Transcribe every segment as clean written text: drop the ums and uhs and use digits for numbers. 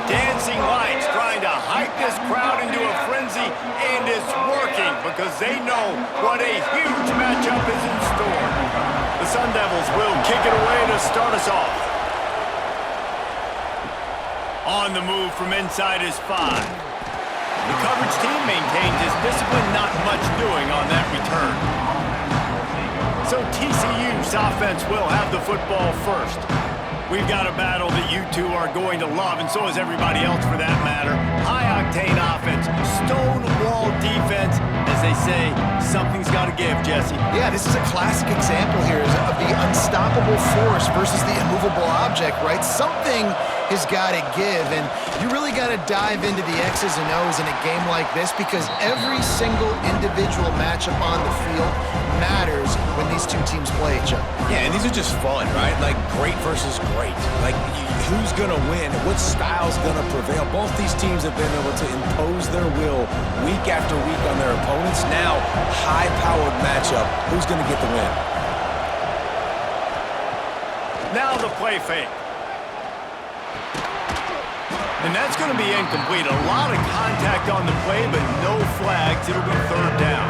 Dancing lights trying to hype this crowd into a frenzy, and it's working because they know what a huge matchup is in store. The Sun Devils will kick it away to start us off. On the move from inside is 5. The coverage team maintains its discipline, not much doing on that return. So TCU's offense will have the football first. We've got a battle that you two are going to love, and so is everybody else for that matter. High-octane offense, stonewall defense. As they say, something's got to give, Jesse. Yeah, this is a classic example here of the unstoppable force versus the immovable object, right? Something has got to give, and you really got to dive into the X's and O's in a game like this because every single individual matchup on the field matters when these two teams play each other. Yeah, and these are just fun, right? Like great versus great. Like who's going to win? What style's going to prevail? Both these teams have been able to impose their will week after week on their opponents. Now, high-powered matchup. Who's going to get the win? Now the play fake. And that's going to be incomplete. A lot of contact on the play, but no flags. It'll be third down.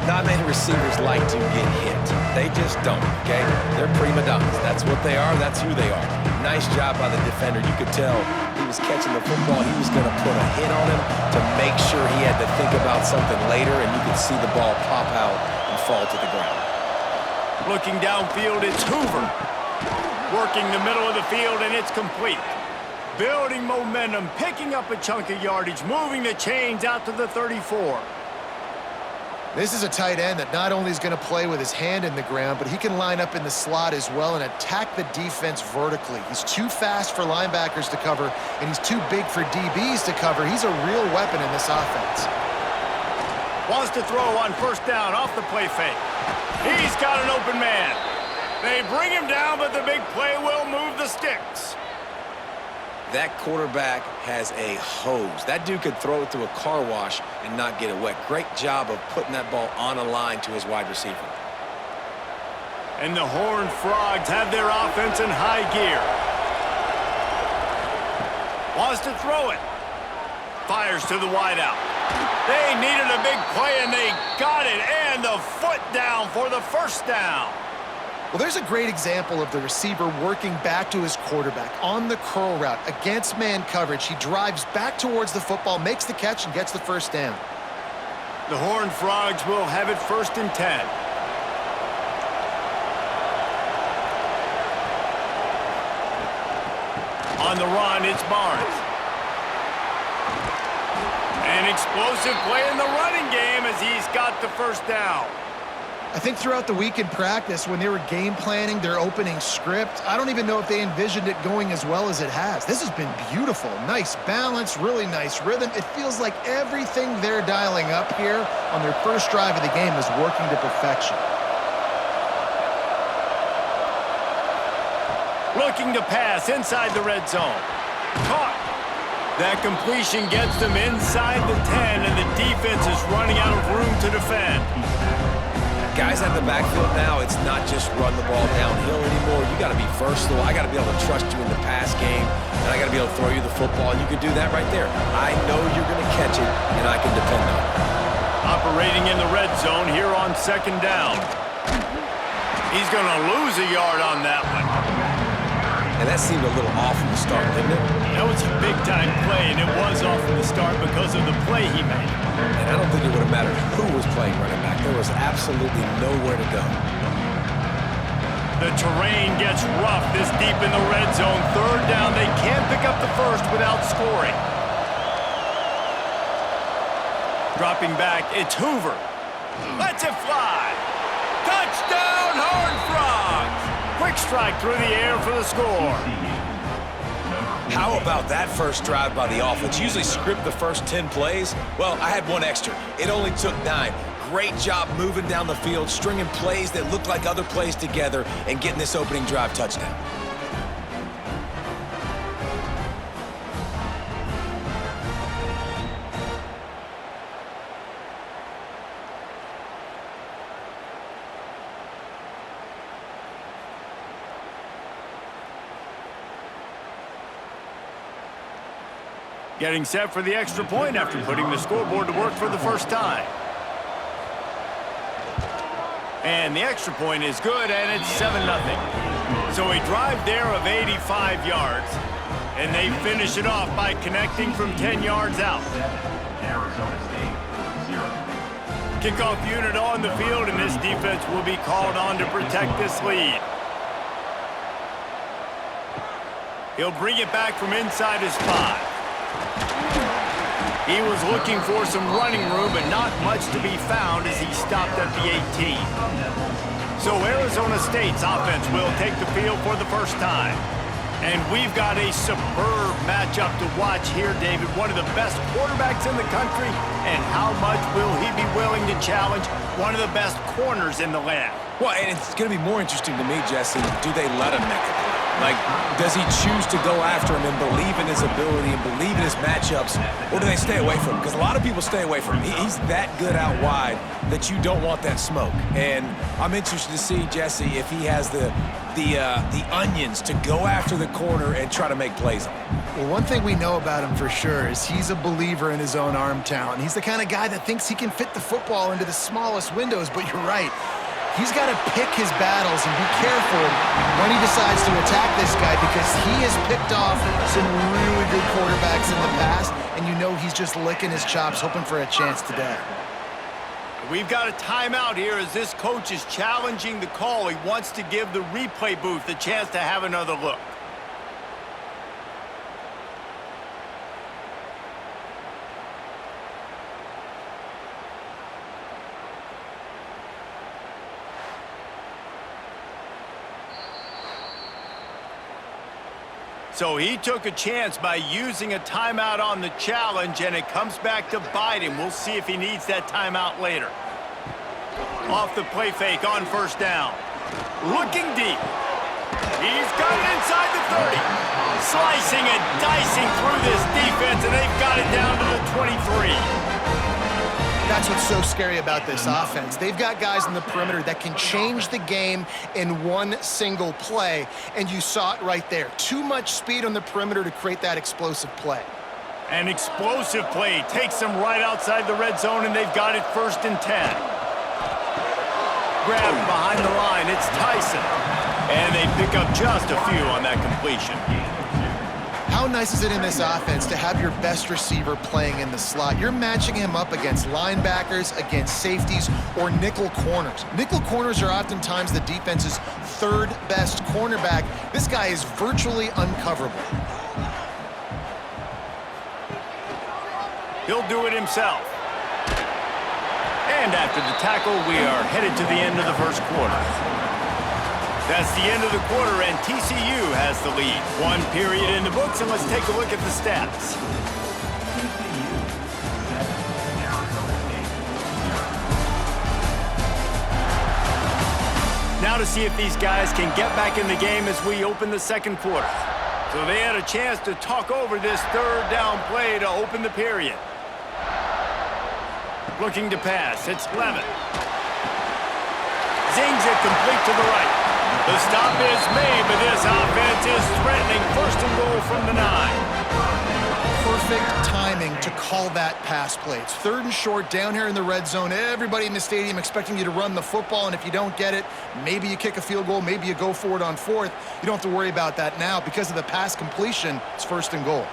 Not many receivers like to get hit. They just don't, okay? They're prima donnas. That's what they are. That's who they are. Nice job by the defender. You could tell he was catching the football. He was going to put a hit on him to make sure he had to think about something later, and you could see the ball pop out and fall to the ground. Looking downfield, it's Hoover. Working the middle of the field, and it's complete. Building momentum, picking up a chunk of yardage, moving the chains out to the 34. This is a tight end that not only is going to play with his hand in the ground, but he can line up in the slot as well and attack the defense vertically. He's too fast for linebackers to cover, and he's too big for DBs to cover. He's a real weapon in this offense. Wants to throw on first down off the play fake. He's got an open man. They bring him down, but the big play will move the sticks. That quarterback has a hose. That dude could throw it through a car wash and not get it wet. Great job of putting that ball on a line to his wide receiver. And the Horned Frogs have their offense in high gear. Wants to throw it. Fires to the wideout. They needed a big play, and they got it. And the foot down for the first down. Well, there's a great example of the receiver working back to his quarterback on the curl route against man coverage. He drives back towards the football, makes the catch, and gets the first down. The Horned Frogs will have it 1st and 10. On the run, it's Barnes. An explosive play in the running game as he's got the first down. I think throughout the week in practice, when they were game planning their opening script, I don't even know if they envisioned it going as well as it has. This has been beautiful. Nice balance, really nice rhythm. It feels like everything they're dialing up here on their first drive of the game is working to perfection. Looking to pass inside the red zone. Caught. That completion gets them inside the 10, and the defense is running out of room to defend. Guys at the backfield now, it's not just run the ball downhill anymore. You got to be versatile. I got to be able to trust you in the pass game, and I got to be able to throw you the football, and you can do that right there. I know you're going to catch it, and I can depend on it. Operating in the red zone here on 2nd down. He's going to lose a yard on that one. And that seemed a little off from the start, didn't it? That was a big-time play, and it was off from the start because of the play he made. And I don't think it would have mattered who was playing running back. There was absolutely nowhere to go. The terrain gets rough this deep in the red zone. 3rd down, they can't pick up the first without scoring. Dropping back, it's Hoover. Lets it fly. Touchdown, Horned Frogs! Quick strike through the air for the score. How about that first drive by the offense? Usually script the first 10 plays. Well, I had one extra. It only took 9. Great job moving down the field, stringing plays that look like other plays together, and getting this opening drive touchdown. Getting set for the extra point after putting the scoreboard to work for the first time. And the extra point is good, and it's 7-0. So a drive there of 85 yards, and they finish it off by connecting from 10 yards out. Kickoff unit on the field, and this defense will be called on to protect this lead. He'll bring it back from inside his 5. He was looking for some running room, but not much to be found as he stopped at the 18. So Arizona State's offense will take the field for the first time. And we've got a superb matchup to watch here, David. One of the best quarterbacks in the country, and how much will he be willing to challenge one of the best corners in the land? Well, and it's going to be more interesting to me, Jesse, do they let him make a play? Like, does he choose to go after him and believe in his ability and believe in his matchups, or do they stay away from him? Because a lot of people stay away from him. He's that good out wide that you don't want that smoke. And I'm interested to see, Jesse, if he has the onions to go after the corner and try to make plays on him. Well, one thing we know about him for sure is he's a believer in his own arm talent. He's the kind of guy that thinks he can fit the football into the smallest windows, but you're right. He's got to pick his battles and be careful when he decides to attack this guy, because he has picked off some really good quarterbacks in the past, and you know he's just licking his chops, hoping for a chance today. We've got a timeout here as this coach is challenging the call. He wants to give the replay booth a chance to have another look. So he took a chance by using a timeout on the challenge, and it comes back to bite him. We'll see if he needs that timeout later. Off the play fake on first down. Looking deep. He's got it inside the 30. Slicing and dicing through this defense, and they've got it down to the 23. That's what's so scary about this offense. They've got guys in the perimeter that can change the game in one single play, and you saw it right there. Too much speed on the perimeter to create that explosive play. An explosive play takes them right outside the red zone, and they've got it 1st and 10. Grabbed behind the line, it's Tyson. And they pick up just a few on that completion. How nice is it in this offense to have your best receiver playing in the slot? You're matching him up against linebackers, against safeties, or nickel corners. Nickel corners are oftentimes the defense's 3rd best cornerback. This guy is virtually uncoverable. He'll do it himself. And after the tackle, we are headed to the end of the first quarter. That's the end of the quarter, and TCU has the lead. 1 period in the books, and let's take a look at the stats. Now to see if these guys can get back in the game as we open the second quarter. So they had a chance to talk over this 3rd down play to open the period. Looking to pass, it's Levin. Zings it complete to the right. The stop is made, but this offense is threatening 1st and goal from the 9. Perfect timing to call that pass play. It's 3rd and short down here in the red zone. Everybody in the stadium expecting you to run the football, and if you don't get it, maybe you kick a field goal, maybe you go for it on 4th. You don't have to worry about that now. Because of the pass completion, it's 1st and goal.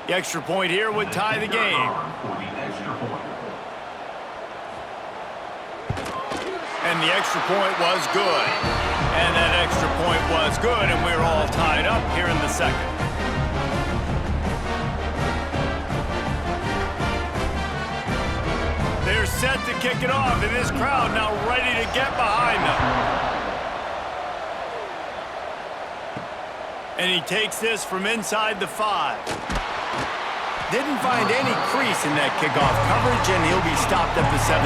The extra point here would tie the game. And the extra point was good. And that extra point was good, and we're all tied up here in the second. There's set to kick it off, and this crowd now ready to get behind them. And he takes this from inside the 5. Didn't find any crease in that kickoff coverage, and he'll be stopped at the 17.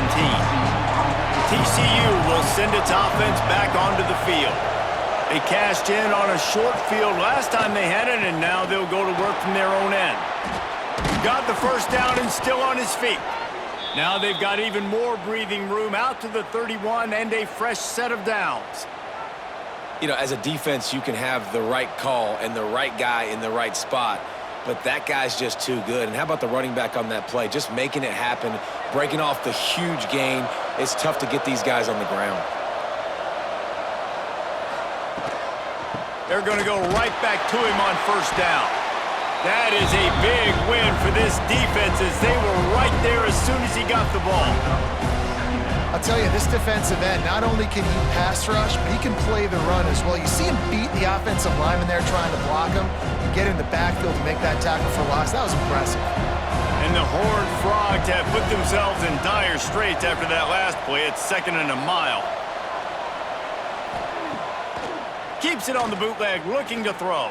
TCU will send its offense back onto the field. They cashed in on a short field last time they had it, and now they'll go to work from their own end. Got the first down and still on his feet. Now they've got even more breathing room out to the 31 and a fresh set of downs. You know, as a defense, you can have the right call and the right guy in the right spot, but that guy's just too good. And how about the running back on that play? Just making it happen, breaking off the huge gain. It's tough to get these guys on the ground. They're going to go right back to him on first down. That is a big win for this defense as they were right there as soon as he got the ball. I'll tell you, this defensive end, not only can he pass rush, but he can play the run as well. You see him beat the offensive lineman there trying to block him and get in the backfield to make that tackle for loss. That was impressive. And the Horned Frogs have put themselves in dire straits after that last play. It's 2nd and a mile. Keeps it on the bootleg, looking to throw.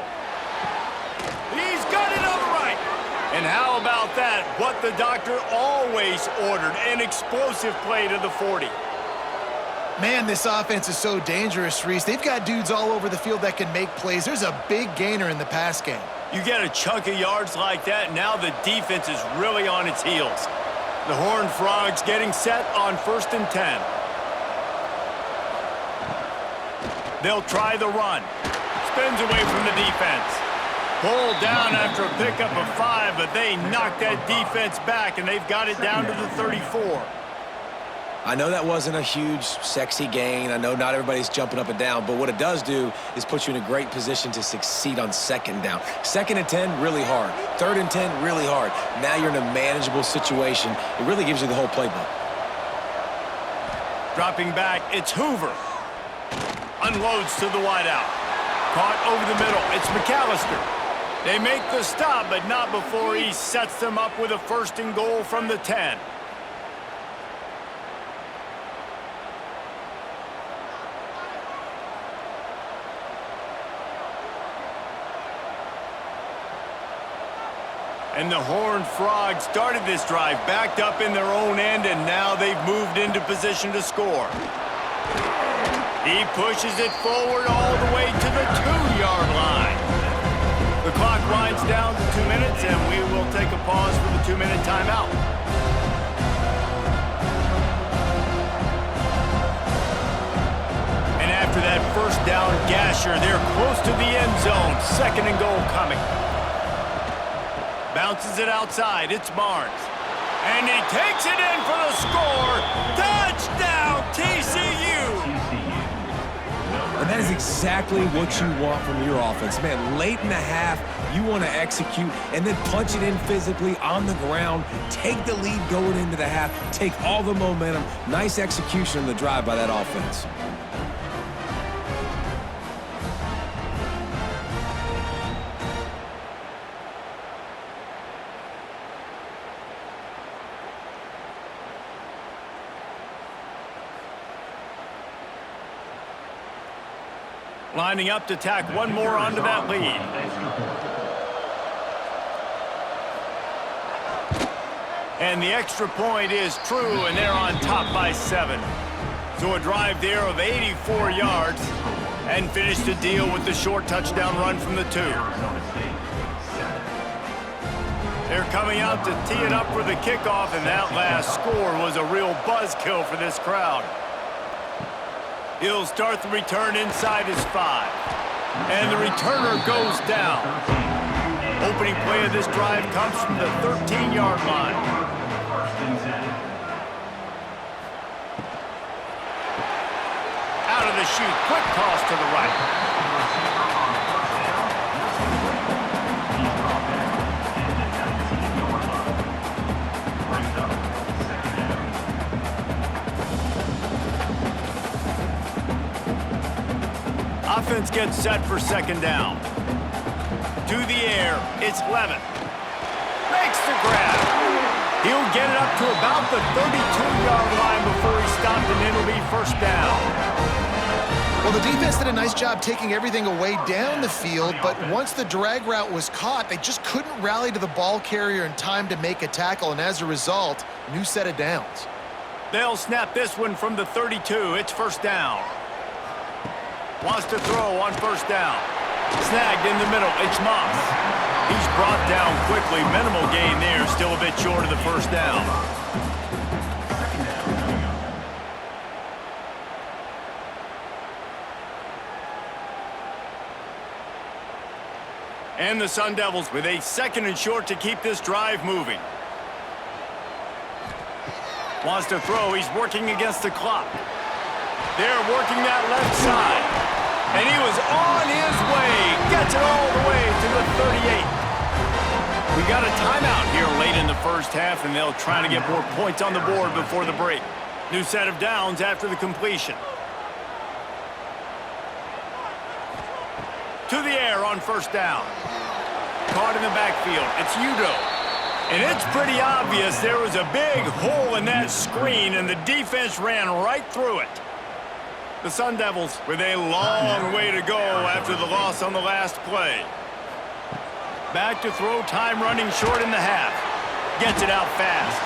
He's got it on the right. And how about that? What the doctor always ordered, an explosive play to the 40. Man, this offense is so dangerous, Reese. They've got dudes all over the field that can make plays. There's a big gainer in the pass game. You get a chunk of yards like that, now the defense is really on its heels. The Horned Frogs getting set on 1st and 10. They'll try the run. Spins away from the defense. Pulled down after a pickup of 5, but they knocked that defense back, and they've got it down to the 34. I know that wasn't a huge, sexy gain. I know not everybody's jumping up and down, but what it does do is put you in a great position to succeed on 2nd down. 2nd and 10, really hard. 3rd and 10, really hard. Now you're in a manageable situation. It really gives you the whole playbook. Dropping back, it's Hoover. Unloads to the wideout. Caught over the middle. It's McAllister. They make the stop, but not before he sets them up with a 1st and goal from the 10. And the Horned Frogs started this drive backed up in their own end, and now they've moved into position to score. He pushes it forward all the way to the 2-yard line. The clock winds down to 2 minutes, and we will take a pause for the 2-minute timeout. And after that first down gasher, they're close to the end zone. 2nd and goal coming. Bounces it outside. It's Barnes. And he takes it in for the score. Touchdown, TCU! And that is exactly what you want from your offense. Man, late in the half, you want to execute and then punch it in physically on the ground, take the lead going into the half, take all the momentum. Nice execution on the drive by that offense. Lining up to tack one more onto that lead. And the extra point is true, and they're on top by 7. So a drive there of 84 yards, and finished the deal with the short touchdown run from the 2. They're coming out to tee it up for the kickoff, and that last score was a real buzzkill for this crowd. He'll start the return inside his 5. And the returner goes down. Opening play of this drive comes from the 13-yard line. Out of the chute, quick toss to the right. Offense gets set for 2nd down. To the air, it's Levitt. Makes the grab. He'll get it up to about the 32-yard first down. Well, the defense did a nice job taking everything away down the field, but once the drag route was caught, they just couldn't rally to the ball carrier in time to make a tackle, and as a result, new set of downs. They'll snap this one from the 32. It's first down. Wants to throw on first down. Snagged in the middle. It's Moss. He's brought down quickly. Minimal gain there. Still a bit short of the first down. And the Sun Devils with a second and short to keep this drive moving. Wants to throw. He's working against the clock. They're working that left side. And he was on his way. Gets it all the way to the 38. We got a timeout here late in the first half, and they'll try to get more points on the board before the break. New set of downs after the completion. To the air on first down. Caught in the backfield. It's Udo. And it's pretty obvious there was a big hole in that screen, and the defense ran right through it. The Sun Devils with a long way to go after the loss on the last play. Back to throw, time running short in the half. Gets it out fast.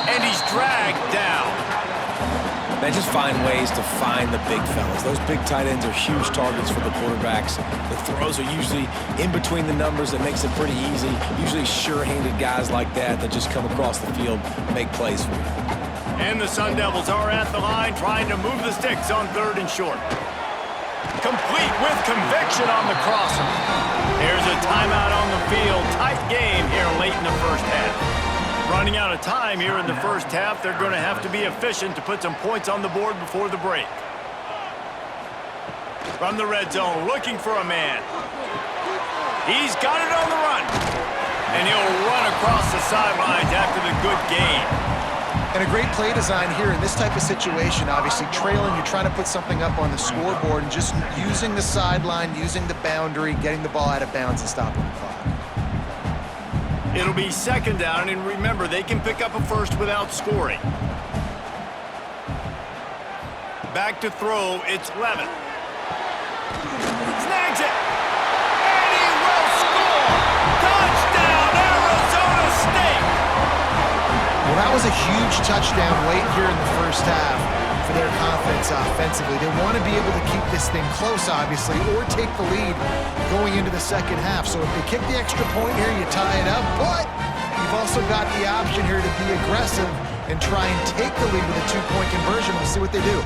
And he's dragged down. Man, just find ways to find the big fellas. Those big tight ends are huge targets for the quarterbacks. The throws are usually in between the numbers. That makes it pretty easy. Usually sure-handed guys like that just come across the field, make plays for you. And the Sun Devils are at the line trying to move the sticks on third and short. Complete with conviction on the crosser. There's a timeout on the field. Tight game here late in the first half. Running out of time here in the first half. They're going to have to be efficient to put some points on the board before the break. From the red zone, looking for a man. He's got it on the run. And he'll run across the sidelines after the good gain. And a great play design here in this type of situation. Obviously trailing, you're trying to put something up on the scoreboard, and just using the sideline, using the boundary, getting the ball out of bounds and stopping the clock. It'll be second down, and remember, they can pick up a first without scoring. Back to throw, it's Levin. Snags it! And he will score! Touchdown, Arizona State! Well, that was a huge touchdown late here in the first half for their confidence offensively. They want to be able to keep this thing close, obviously, or take the lead going into the second half. So if they kick the extra point here, you tie it up, but you've also got the option here to be aggressive and try and take the lead with a two-point conversion. We'll see what they do.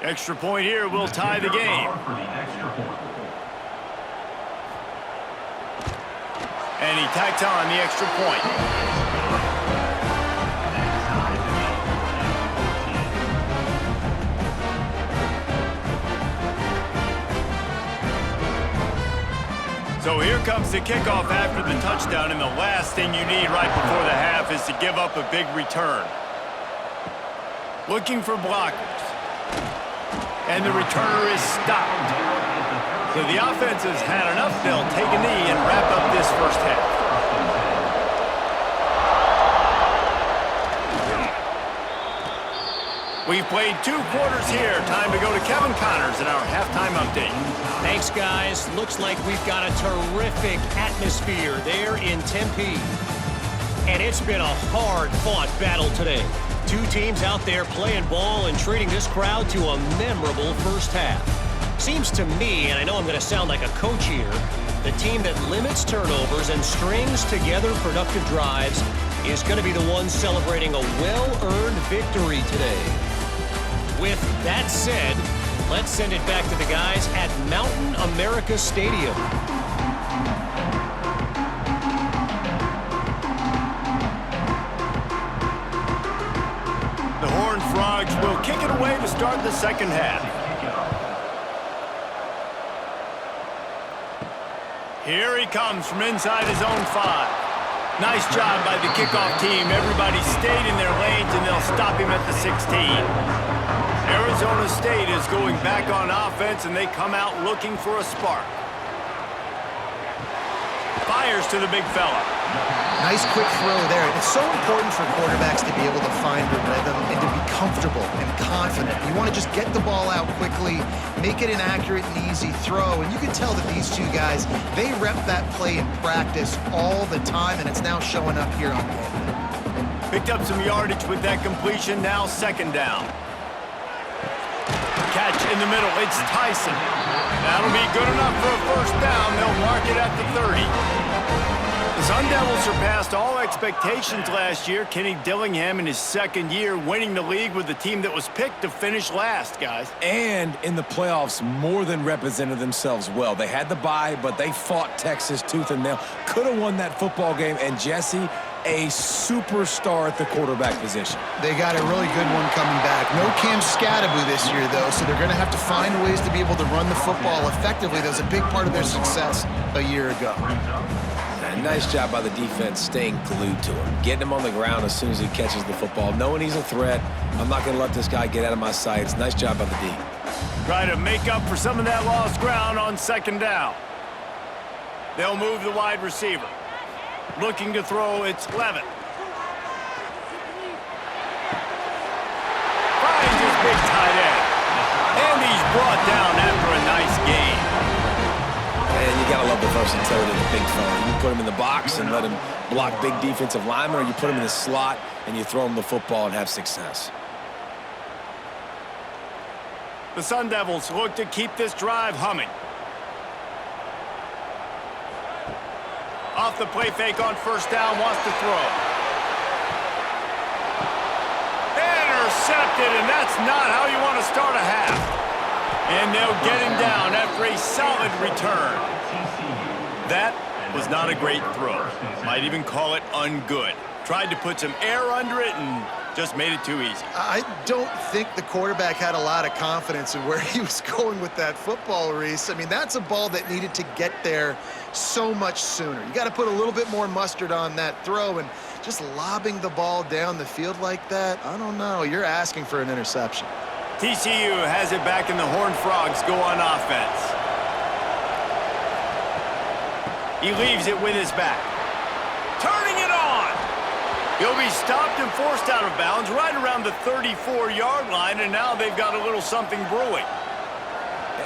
Extra point here will tie the game. And he tacks on the extra point. So here comes the kickoff after the touchdown, and the last thing you need right before the half is to give up a big return. Looking for blockers. And the returner is stopped. So the offense has had enough. They'll take a knee and wrap up this first half. We've played 2 quarters here. Time to go to Kevin Connors in our halftime update. Thanks, guys. Looks like we've got a terrific atmosphere there in Tempe. And it's been a hard-fought battle today. 2 teams out there playing ball and treating this crowd to a memorable first half. Seems to me, and I know I'm going to sound like a coach here, the team that limits turnovers and strings together productive drives is going to be the one celebrating a well-earned victory today. With that said, let's send it back to the guys at Mountain America Stadium. The Horned Frogs will kick it away to start the second half. Here he comes from inside his own 5. Nice job by the kickoff team. Everybody stayed in their lanes, and they'll they'll stop him at the 16. Arizona State is going back on offense, and they come out looking for a spark. Fires to the big fella. Nice quick throw there. It's so important for quarterbacks to be able to find the rhythm and to be comfortable and confident. You want to just get the ball out quickly, make it an accurate and easy throw. And you can tell that these two guys, they rep that play in practice all the time, and it's now showing up here on game day. Picked up some yardage with that completion. Now second down. Catch in the middle. It's Tyson. That'll be good enough for a first down. They'll mark it at the 30. The Sun Devils surpassed all expectations last year. Kenny Dillingham in his second year winning the league with the team that was picked to finish last, guys. And in the playoffs, more than represented themselves well. They had the bye, but they fought Texas tooth and nail. Could have won that football game. And Jesse, a superstar at the quarterback position. They got a really good one coming back. No Cam Scattaboo this year, though, so they're going to have to find ways to be able to run the football effectively. That was a big part of their success a year ago. And nice job by the defense staying glued to him, getting him on the ground as soon as he catches the football, knowing he's a threat. I'm not going to let this guy get out of my sights. Nice job by the D. Try to make up for some of that lost ground on second down. They'll move the wide receiver. Looking to throw, it's Levitt. Finds his big tight end. And he's brought down after a nice gain. And you got to love the versatility of the big fella. You put him in the box and let him block big defensive linemen, or you put him in the slot and you throw him the football and have success. The Sun Devils look to keep this drive humming. Off the play fake on first down, wants to throw. Intercepted, and that's not how you want to start a half. And they'll get him down after a solid return. That was not a great throw. Might even call it ungood. Tried to put some air under it and just made it too easy. I don't think the quarterback had a lot of confidence in where he was going with that football, Reese. I mean, that's a ball that needed to get there so much sooner. You got to put a little bit more mustard on that throw, and just lobbing the ball down the field like that, I don't know. You're asking for an interception. TCU has it back, and the Horned Frogs go on offense. He leaves it with his back. Turning it on! He'll be stopped and forced out of bounds right around the 34-yard line, and now they've got a little something brewing.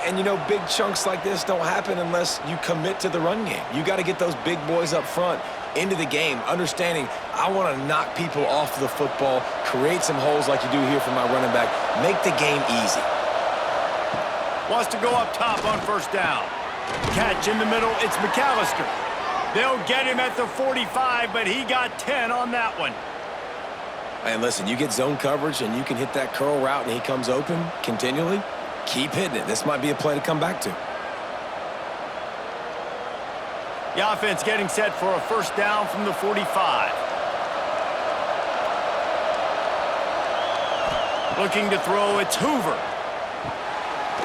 And, you know, big chunks like this don't happen unless you commit to the run game. You got to get those big boys up front into the game, understanding I want to knock people off the football, create some holes like you do here for my running back, make the game easy. Wants to go up top on first down. Catch in the middle, it's McAllister. They'll get him at the 45, but he got 10 on that one. And listen, you get zone coverage and you can hit that curl route and he comes open continually, keep hitting it. This might be a play to come back to. The offense getting set for a first down from the 45. Looking to throw, it's Hoover.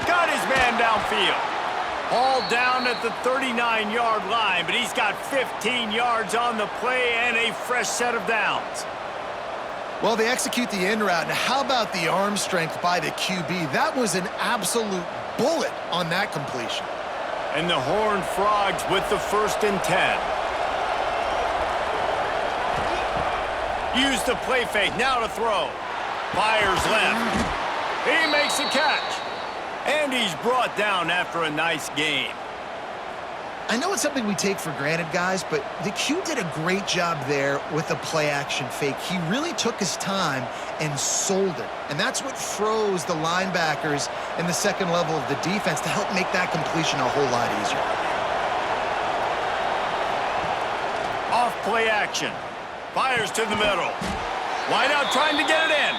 Got his man downfield. Hauled down at the 39-yard line, but he's got 15 yards on the play and a fresh set of downs. Well, they execute the in route. Now, how about the arm strength by the QB? That was an absolute bullet on that completion. And the Horned Frogs with the 1st and 10. Use the play fake, now to throw. Fires left. He makes a catch. And he's brought down after a nice game. I know it's something we take for granted, guys, but the Q did a great job there with the play-action fake. He really took his time and sold it. And that's what froze the linebackers in the second level of the defense to help make that completion a whole lot easier. Off play action. Fires to the middle. Wide out trying to get it in.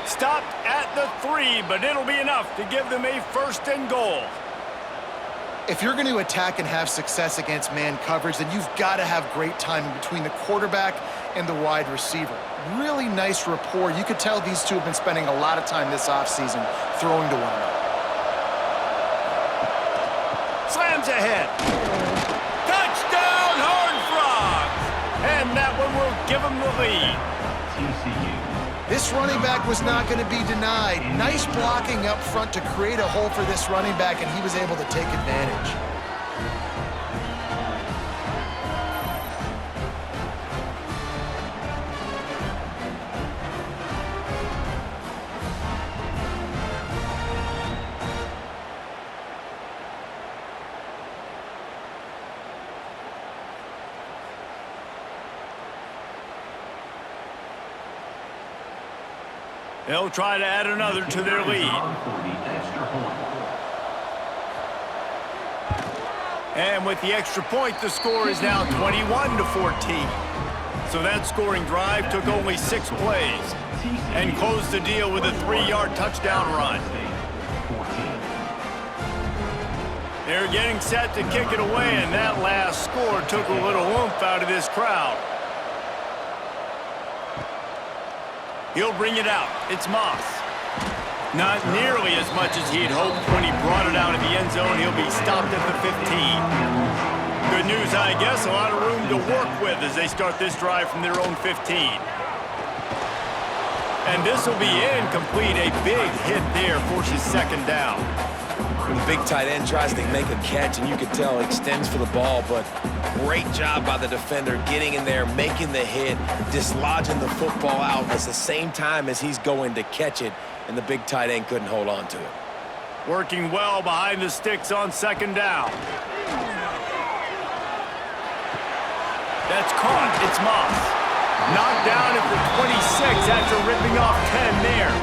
Stopped at the 3, but it'll be enough to give them a 1st and goal. If you're going to attack and have success against man coverage, then you've got to have great timing between the quarterback and the wide receiver. Really nice rapport. You could tell these two have been spending a lot of time this offseason throwing to one another. Slams ahead. Touchdown, Horned Frogs! And that one will give them the lead. TCU. This running back was not going to be denied. Nice blocking up front to create a hole for this running back, and he was able to take advantage. They'll try to add another to their lead. And with the extra point, the score is now 21-14. So that scoring drive took only 6 plays and closed the deal with a 3-yard touchdown run. They're getting set to kick it away, and that last score took a little oomph out of this crowd. He'll bring it out. It's Moss. Not nearly as much as he'd hoped when he brought it out of the end zone. He'll be stopped at the 15. Good news, I guess. A lot of room to work with as they start this drive from their own 15. And this will be incomplete. A big hit there forces second down. The big tight end tries to make a catch, and you can tell extends for the ball, but great job by the defender getting in there, making the hit, dislodging the football out at the same time as he's going to catch it, and the big tight end couldn't hold on to it. Working well behind the sticks on second down. That's caught. It's Moss. Knocked down at the 26 after ripping off 10 there.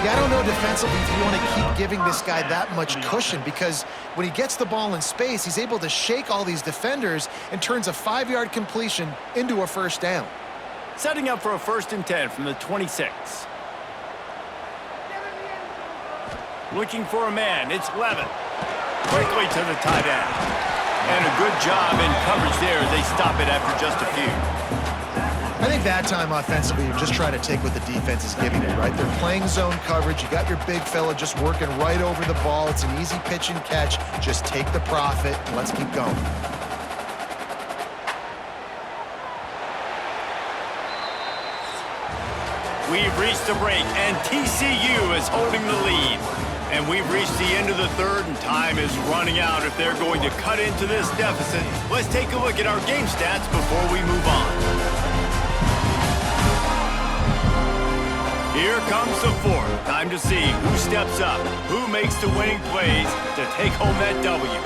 Yeah, I don't know defensively if you want to keep giving this guy that much cushion, because when he gets the ball in space, he's able to shake all these defenders and turns a 5-yard completion into a first down. Setting up for a 1st and 10 from the 26. Looking for a man. It's Levin. Quickly to the tight end. And a good job in coverage there as they stop it after just a few. I think that time offensively, you're just trying to take what the defense is giving you, right? They're playing zone coverage. You got your big fella just working right over the ball. It's an easy pitch and catch. Just take the profit and let's keep going. We've reached the break, and TCU is holding the lead. And we've reached the end of the third, and time is running out if they're going to cut into this deficit. Let's take a look at our game stats before we move on. Here comes the fourth. Time to see who steps up, who makes the winning plays to take home that W.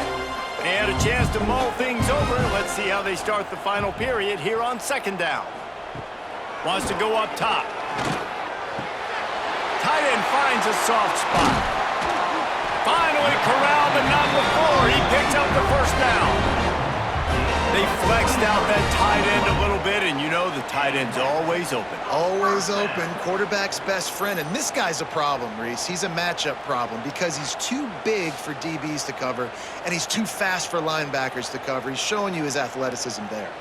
And a chance to mull things over. Let's see how they start the final period here on second down. Wants to go up top. Tight end finds a soft spot. Finally corralled, but not before. He picks up the first down. They flexed out that tight end a little bit, and you know the tight end's always open. Always open. Quarterback's best friend. And this guy's a problem, Reese. He's a matchup problem because he's too big for DBs to cover, and he's too fast for linebackers to cover. He's showing you his athleticism there.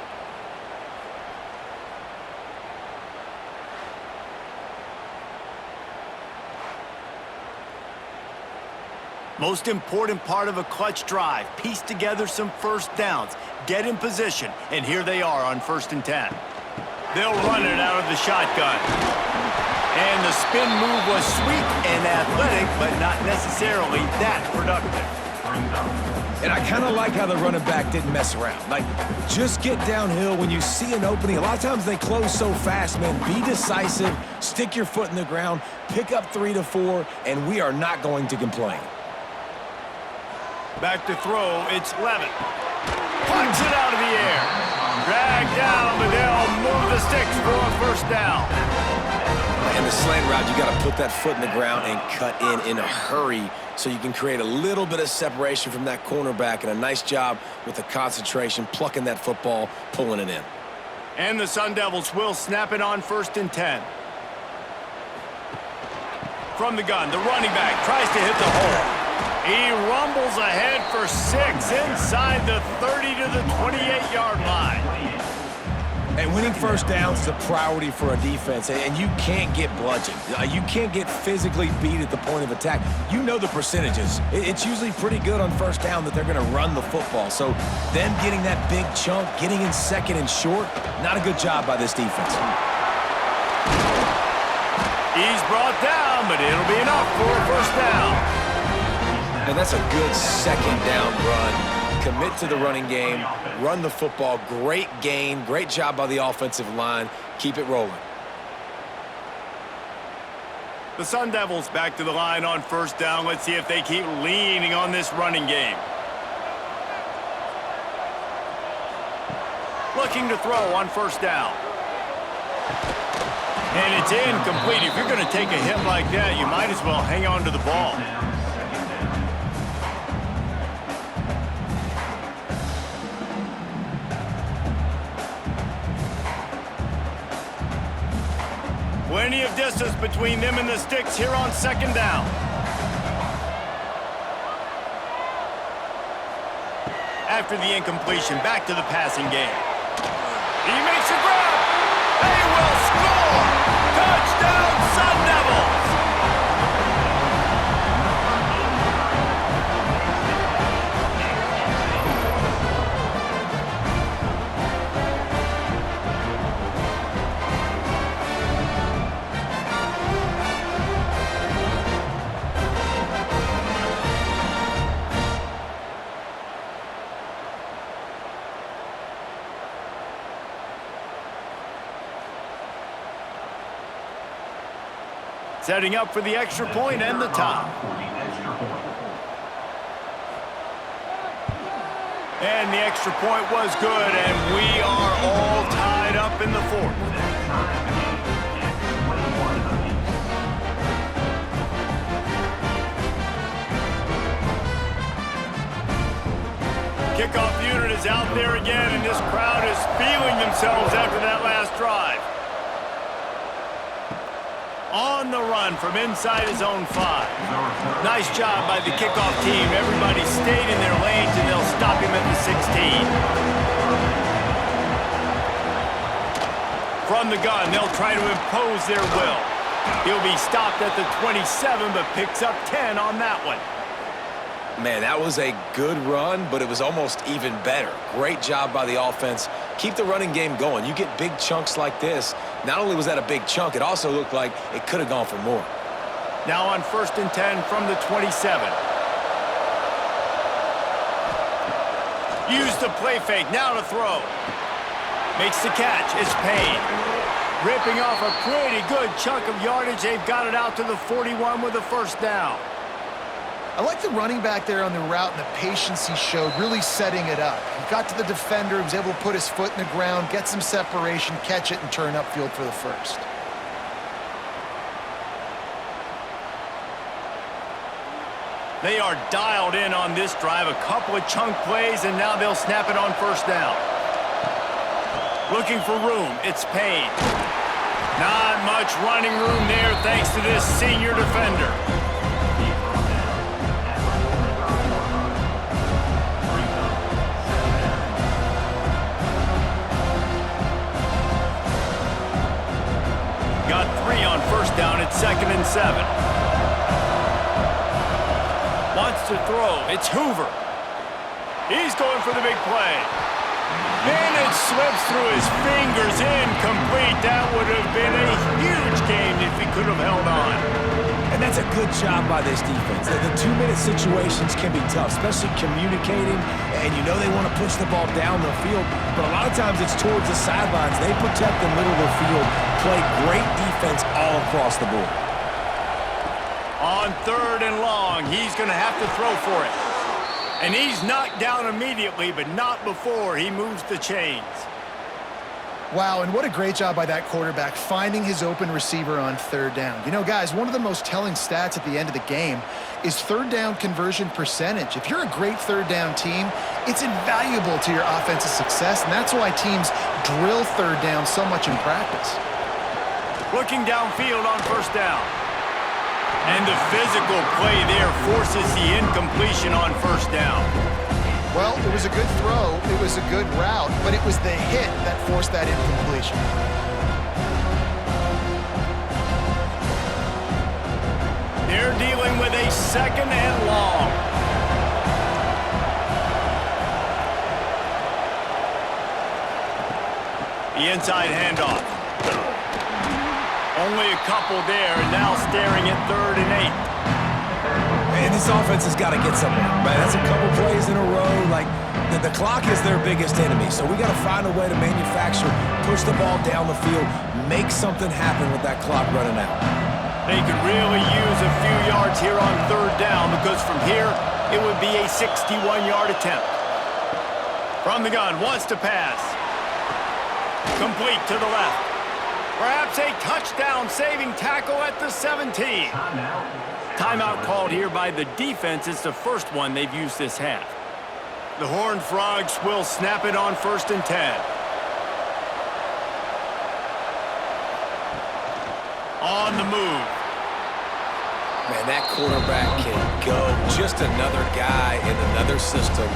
Most important part of a clutch drive, piece together some first downs, get in position, and here they are on 1st and 10. They'll run it out of the shotgun. And the spin move was sweet and athletic, but not necessarily that productive. And I kind of like how the running back didn't mess around. Like, just get downhill when you see an opening. A lot of times they close so fast, man. Be decisive, stick your foot in the ground, pick up 3 to 4, and we are not going to complain. Back to throw, it's Levin. Punts it out of the air. Dragged down, but they'll move the sticks for a first down. In the slant route, you got to put that foot in the ground and cut in a hurry so you can create a little bit of separation from that cornerback, and a nice job with the concentration, plucking that football, pulling it in. And the Sun Devils will snap it on 1st and 10. From the gun, the running back tries to hit the hole. He rumbles ahead for 6 inside the 30 to the 28-yard line. And winning first downs is a priority for a defense, and you can't get bludgeoned. You can't get physically beat at the point of attack. You know the percentages. It's usually pretty good on first down that they're going to run the football. So them getting that big chunk, getting in second and short, not a good job by this defense. He's brought down, but it'll be enough for a first down. And that's a good second down run. Commit to the running game, run the football. Great gain, great job by the offensive line. Keep it rolling. The Sun Devils back to the line on first down. Let's see if they keep leaning on this running game. Looking to throw on first down. And it's incomplete. If you're going to take a hit like that, you might as well hang on to the ball. Plenty of distance between them and the sticks here on second down. After the incompletion, back to the passing game. He makes a grab. They will score. Touchdown, Sun Devils. Setting up for the extra point and the tie. And the extra point was good, and we are all tied up in the fourth. Kickoff unit is out there again, and this crowd is feeling themselves after that last drive. On the run from inside his own 5. Nice job by the kickoff team. Everybody stayed in their lanes, and they'll stop him at the 16. From the gun, they'll try to impose their will. He'll be stopped at the 27, but picks up 10 on that one. Man, that was a good run, but it was almost even better. Great job by the offense. Keep the running game going. You get big chunks like this. Not only was that a big chunk, it also looked like it could have gone for more. Now on 1st and 10 from the 27. Use the play fake. Now to throw. Makes the catch. It's Payne. Ripping off a pretty good chunk of yardage. They've got it out to the 41 with a first down. I like the running back there on the route and the patience he showed, really setting it up. He got to the defender, was able to put his foot in the ground, get some separation, catch it, and turn upfield for the first. They are dialed in on this drive. A couple of chunk plays, and now they'll snap it on first down. Looking for room. It's Payne. Not much running room there thanks to this senior defender. Got 3 on first down at 2nd and 7. Wants to throw. It's Hoover. He's going for the big play. And it slips through his fingers. Incomplete. That would have been a huge gain if he could have held on. And that's a good job by this defense. The 2-minute situations can be tough, especially communicating, and you know they want to push the ball down the field, but a lot of times it's towards the sidelines. They protect the middle of the field, play great defense all across the board. On 3rd and long, he's going to have to throw for it. And he's knocked down immediately, but not before he moves the chains. Wow, and what a great job by that quarterback finding his open receiver on 3rd down. You know, guys, one of the most telling stats at the end of the game is 3rd down conversion percentage. If you're a great 3rd down team, it's invaluable to your offensive success, and that's why teams drill 3rd down so much in practice. Looking downfield on first down. And the physical play there forces the incompletion on first down. Well, it was a good throw, it was a good route, but it was the hit that forced that incompletion. They're dealing with a 2nd and long. The inside handoff. Only a couple there, and now staring at 3rd and 8. And this offense has got to get somewhere, right? That's a couple plays in a row. Like, the clock is their biggest enemy, so we got to find a way to manufacture, push the ball down the field, make something happen with that clock running out. They could really use a few yards here on 3rd down, because from here, it would be a 61-yard attempt. From the gun, wants to pass. Complete to the left. Perhaps a touchdown-saving tackle at the 17. Timeout called here by the defense. It's the first one they've used this half. The Horned Frogs will snap it on 1st and 10. On the move. Man, that quarterback can go. Just another guy in another system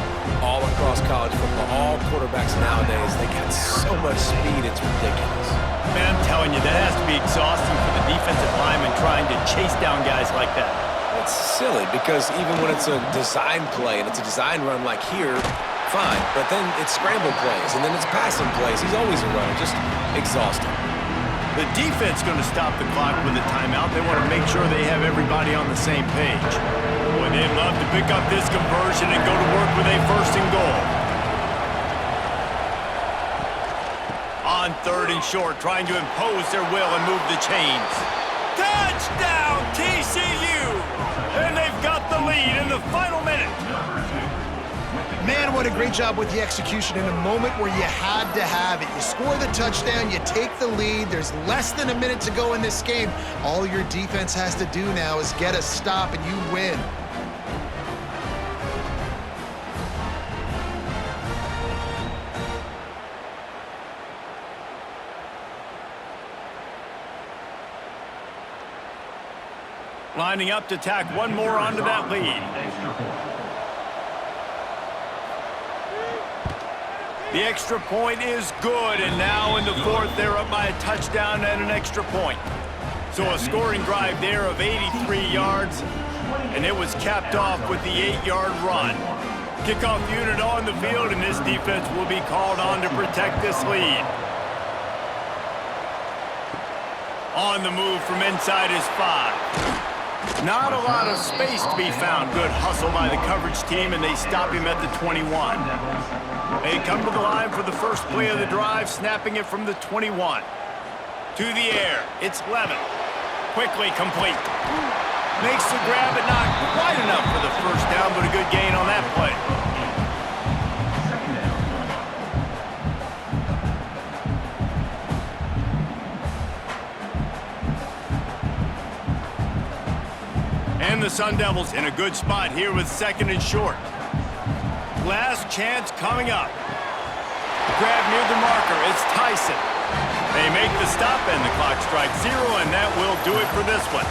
all across college football. All quarterbacks nowadays, they got so much speed, it's ridiculous. Man, I'm telling you, that has to be exhausting for the defensive lineman trying to chase down guys like that. It's silly because even when it's a design play and it's a design run like here, fine. But then it's scramble plays and then it's passing plays. He's always a runner, just exhausting. The defense going to stop the clock with a timeout. They want to make sure they have everybody on the same page. Boy, they'd love to pick up this conversion and go to work with a 1st and goal. On 3rd and short, trying to impose their will and move the chains. Touchdown, TCU! And they've got the lead in the final minute. Man, what a great job with the execution in a moment where you had to have it. You score the touchdown, you take the lead. There's less than a minute to go in this game. All your defense has to do now is get a stop and you win. Lining up to tack one more onto that lead. The extra point is good, and now in the 4th, they're up by a touchdown and an extra point. So a scoring drive there of 83 yards, and it was capped off with the 8-yard run. Kickoff unit on the field, and this defense will be called on to protect this lead. On the move from inside his 5. Not a lot of space to be found. Good hustle by the coverage team, and they stop him at the 21. They come to the line for the first play of the drive, snapping it from the 21. To the air, it's Levin. Quickly complete. Makes the grab, but not quite enough for the 1st down, but a good gain on that play. And the Sun Devils in a good spot here with 2nd and short. Last chance coming up. Grab near the marker. It's Tyson. They make the stop, and the clock strikes 0, and that will do it for this one.